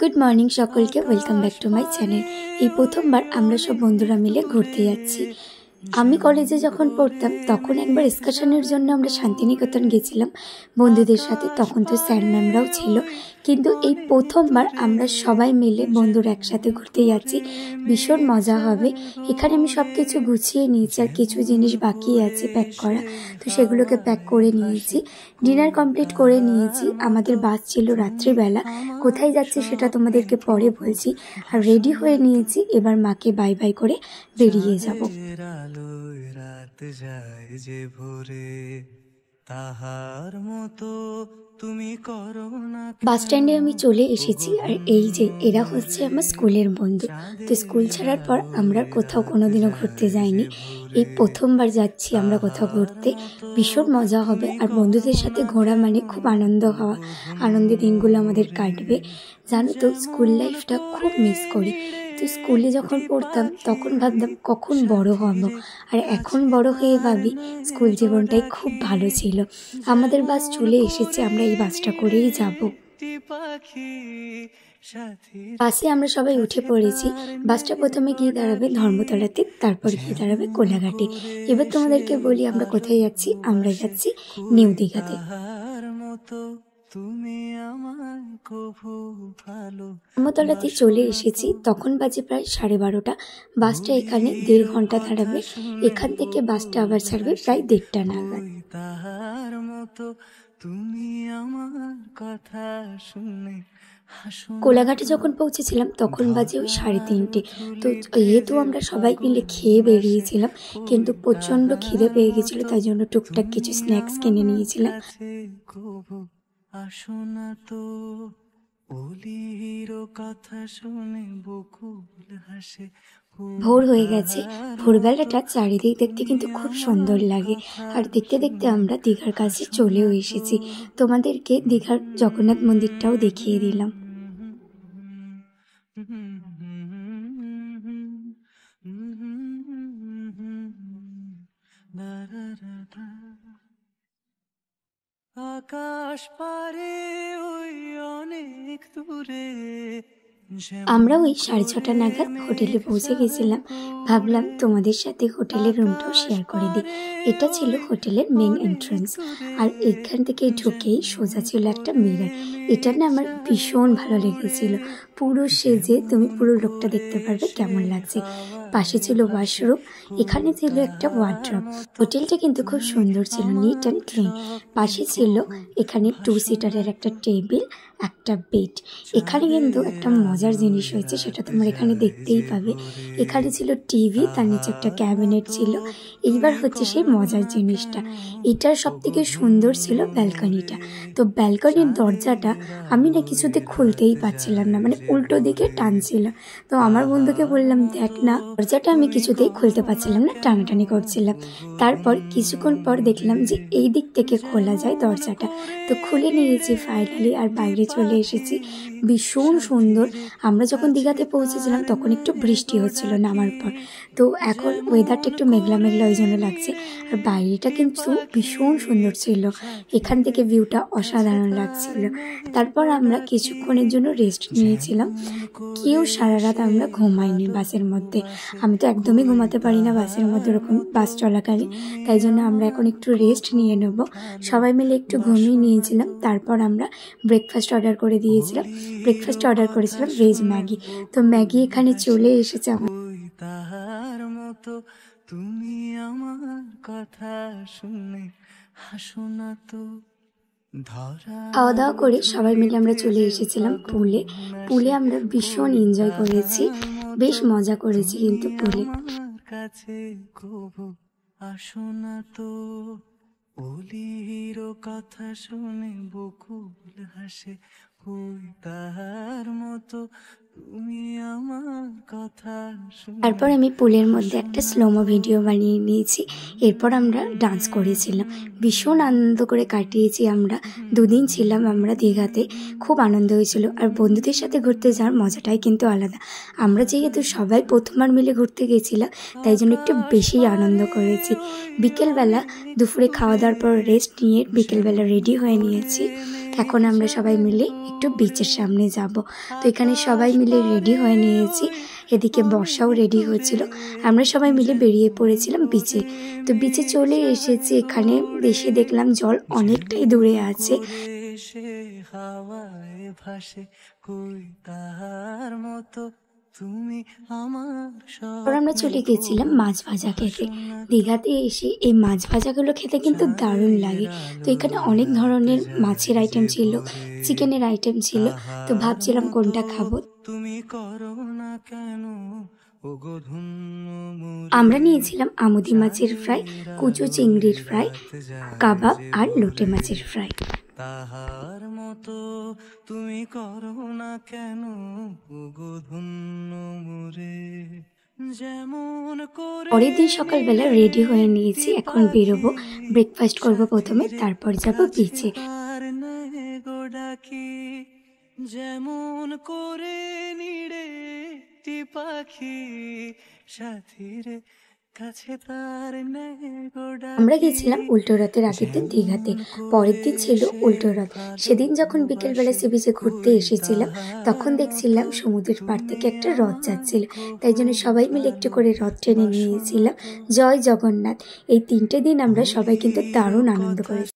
Good morning सकलके welcome back to my channel. ये प्रथमबार आमरा सब बंधुरा मिले घुरते जाচ্ছি। আমি কলেজে যখন পড়তাম তখন একবার এক্সকারশনের জন্য আমরা শান্তিনিকেতন গেছিলাম বন্ধুদের সাথে। তখন তো স্যার ম্যামরাও ছিল, কিন্তু এই প্রথমবার আমরা সবাই মিলে বন্ধুরা একসাথে ঘুরতে যাচ্ছি। ভীষণ মজা হবে। এখানে আমি সব কিছু গুছিয়ে নিয়েছি, আর কিছু জিনিস বাকি আছে প্যাক করা, তো সেগুলোকে প্যাক করে নিয়েছি। ডিনার কমপ্লিট করে নিয়েছি। আমাদের বাস ছিল রাত্রিবেলা। কোথায় যাচ্ছি সেটা তোমাদেরকে পরে বলছি। আর রেডি হয়ে নিয়েছি, এবার মাকে বাই বাই করে বেরিয়ে যাব। রাত যায় যে ভোরে তাহার মতো তুমি করো না। বাস স্ট্যান্ডে আমি চলে এসেছি, আর এই যে এরা হচ্ছে আমার স্কুলের বন্ধু। তো স্কুল ছাড়ার পর আমরা কোথাও কোনোদিনও ঘুরতে যাইনি, এই প্রথমবার যাচ্ছি আমরা কোথাও ঘুরতে। ভীষণ মজা হবে, আর বন্ধুদের সাথে ঘোরা মানে খুব আনন্দ হওয়া, আনন্দের দিনগুলো আমাদের কাটবে। জানো তো, স্কুল লাইফটা খুব মিস করি। তো স্কুলে যখন পড়তাম তখন ভাবতাম কখন বড় হব, আর এখন বড় হয়ে ভাবি স্কুল জীবনটাই খুব ভালো ছিল। আমাদের বাস চলে এসেছে, আমরা এই বাসটা করেই যাব। বাসে আমরা সবাই উঠে পড়েছি। বাসটা প্রথমে গিয়ে দাঁড়াবে ধর্মতলাতে, তারপর গিয়ে দাঁড়াবে কোলাঘাটে। এবার তোমাদেরকে বলি আমরা কোথায় যাচ্ছি। আমরা যাচ্ছি নিউ দীঘাতে। ধর্মতলাতে চলে এসেছি, তখন বাজে প্রায় 12:30। বাসটা এখানে 1.5 ঘন্টা দাঁড়াবে। এখান থেকে বাসটা আবার ছাড়বে প্রায় 1:30 নাগাদ। কোলাঘাটে যখন পৌঁছেছিলাম তখন বাজে ওই 3:30। তো যেহেতু আমরা সবাই মিলে খেয়ে বেরিয়েছিলাম, কিন্তু প্রচণ্ড খিদে পেয়ে গেছিলো, তাই জন্য টুকটাক কিছু স্ন্যাক্স কিনে নিয়েছিলাম। আসোনা তো বলির কথা শুনে বকুল হাসে। ভোর হয়ে গেছে। ভোরবেলাটা চারিদিক দেখতে কিন্তু খুব সুন্দর লাগে। আর দেখতে দেখতে আমরা দীঘার কাছে চলেও এসেছি। তোমাদেরকে দীঘার জগন্নাথ মন্দিরটাও দেখিয়ে দিলাম। আকাশ পারে ওই অনেক দূরে। আমরা ওই 6:30 নাগাদ হোটেলে পৌঁছে গেছিলাম। ভাবলাম তোমাদের সাথে হোটেলের রুমটাও শেয়ার করে দিই। এটা ছিল হোটেলের মেন এন্ট্রান্স, আর এখান থেকে ঢুকেই সোজা ছিল একটা মিরর। এটা না আমার ভীষণ ভালো লেগেছিল। পুরো সেজে তুমি পুরো লোকটা দেখতে পারবে কেমন লাগছে। পাশে ছিল ওয়াশরুম, এখানে ছিল একটা ওয়ার্ড্রপ। হোটেলটা কিন্তু খুব সুন্দর ছিল, নিট অ্যান্ড ক্লিন। পাশে ছিল এখানে 2 সিটারের একটা টেবিল, একটা বেড। এখানে কিন্তু একটা মজার জিনিস হয়েছে, সেটা তোমরা এখানে দেখতেই পাবে। এখানে ছিল টিভি, তার নিচে একটা ক্যাবিনেট ছিল। এইবার হচ্ছে সেই মজার জিনিসটা, এটার সব থেকে সুন্দর ছিল ব্যালকনিটা। তো ব্যালকনির দরজাটা আমি না কিছুতে খুলতেই পারছিলাম না, মানে উল্টো দিকে টানছিল। তো আমার বন্ধুকে বললাম, দেখ না, দরজাটা আমি কিছুতেই খুলতে পারছিলাম না, টানাটানি করছিলাম। তারপর কিছুক্ষণ পর দেখলাম যে এই দিক থেকে খোলা যায় দরজাটা। তো খুলে নিয়েছি ফাইনালি, আর বাইরে চলে এসেছি। ভীষণ সুন্দর। আমরা যখন দীঘাতে পৌঁছেছিলাম তখন একটু বৃষ্টি হচ্ছিল নামার পর, তো এখন ওয়েদারটা একটু মেঘলা মেঘলা ওই জন্য লাগছে। আর বাইরেটা কিন্তু ভীষণ সুন্দর ছিল, এখান থেকে ভিউটা অসাধারণ লাগছিল। তারপর আমরা কিছুক্ষণের জন্য রেস্ট নিয়েছিলাম। কেউ সারা রাত আমরা ঘুমাইনি বাসের মধ্যে। আমি তো একদমই ঘুমাতে পারি না বাসের মধ্যে, ওরকম বাস চলাকালীন। তাই জন্য আমরা এখন একটু রেস্ট নিয়ে নেব। সবাই মিলে একটু ঘুমিয়ে নিয়েছিলাম। তারপর আমরা ব্রেকফাস্ট অর্ডার করে দিয়েছিলাম। ব্রেকফাস্টে অর্ডার করেছিলাম ভেজ ম্যাগি। তো ম্যাগি এখানে চলে এসেছে। তাহার মতো তুমি আমার কথা শুনে হাসো না তো। খাওয়া দাওয়া করে সবাই মিলে আমরা চলে এসেছিলাম পুলে। পুলে আমরা ভীষণ এনজয় করেছি, বেশ মজা করেছি কিন্তু পুলে। কাছে কবু আসো না তো বলির কথা শুনে বকুল হাসে। ওই তাহার মতো তুমি আমার কথা শুনে। তারপর আমি পুলের মধ্যে একটা স্লোমো ভিডিও বানিয়ে নিয়েছি। এরপর আমরা ডান্স করেছিলাম। ভীষণ আনন্দ করে কাটিয়েছি আমরা। 2 দিন ছিলাম আমরা দীঘাতে, খুব আনন্দ হয়েছিল। আর বন্ধুদের সাথে ঘুরতে যাওয়ার মজাটাই কিন্তু আলাদা। আমরা যেহেতু সবাই প্রথমবার মিলে ঘুরতে গেছিলাম, তাই জন্য একটু বেশি আনন্দ করেছি। বিকেলবেলা দুপুরে খাওয়া দাওয়ার পর রেস্ট নিয়ে বিকেলবেলা রেডি হয়ে নিয়েছি। এখন আমরা সবাই মিলে একটু বিচের সামনে যাব। তো এখানে সবাই মিলে রেডি হয়ে নিয়েছি, এদিকে বর্ষাও রেডি হয়েছিল। আমরা সবাই মিলে বেরিয়ে পড়েছিলাম বিচে। তো বিচে চলে এসেছি, এখানে এসে দেখলাম জল অনেকটাই দূরে আছে। হাওয়ায় ভাসে কই তার মতো তুমি আমার আমরা চলে গেছিলাম মাছ ভাজা খেতে। দীঘাতে এসে এই মাছ ভাজাগুলো খেতে কিন্তু দারুণ লাগে। তো এখানে অনেক ধরনের মাছের আইটেম ছিল, চিকেনের আইটেম ছিল। তো ভাবছিলাম কোনটা খাবো। তুমি করো না কেন ওগো ধন্য আমরা নিয়েছিলাম আমুদি মাছের ফ্রাই, কুচো চিংড়ির ফ্রাই, কাবাব আর লোটে মাছের ফ্রাই। তাহার মতো তুমি করো না কেন ওগো ধন্য মোরে যেমন করে। পরের দিন সকালবেলা রেডি হয়ে নিয়েছি, এখন বেরোবো, ব্রেকফাস্ট করব প্রথমে, তারপর যাব বিচে। ডাকি যেমন করে নিড়ে পাখি সাথীরে কাছে তার আমরা গেছিলাম উল্টো রথের আগের দিন দীঘাতে, পরের দিন ছিল উল্টো রথ। সেদিন যখন বিকেলবেলা সি বিচে ঘুরতে এসেছিলাম, তখন দেখছিলাম সমুদ্রের পাড় থেকে একটা রথ যাচ্ছিল। তাই জন্য সবাই মিলে একটু করে রথ টেনে নিয়েছিলাম। জয় জগন্নাথ। এই 3টে দিন আমরা সবাই কিন্তু দারুণ আনন্দ করেছি।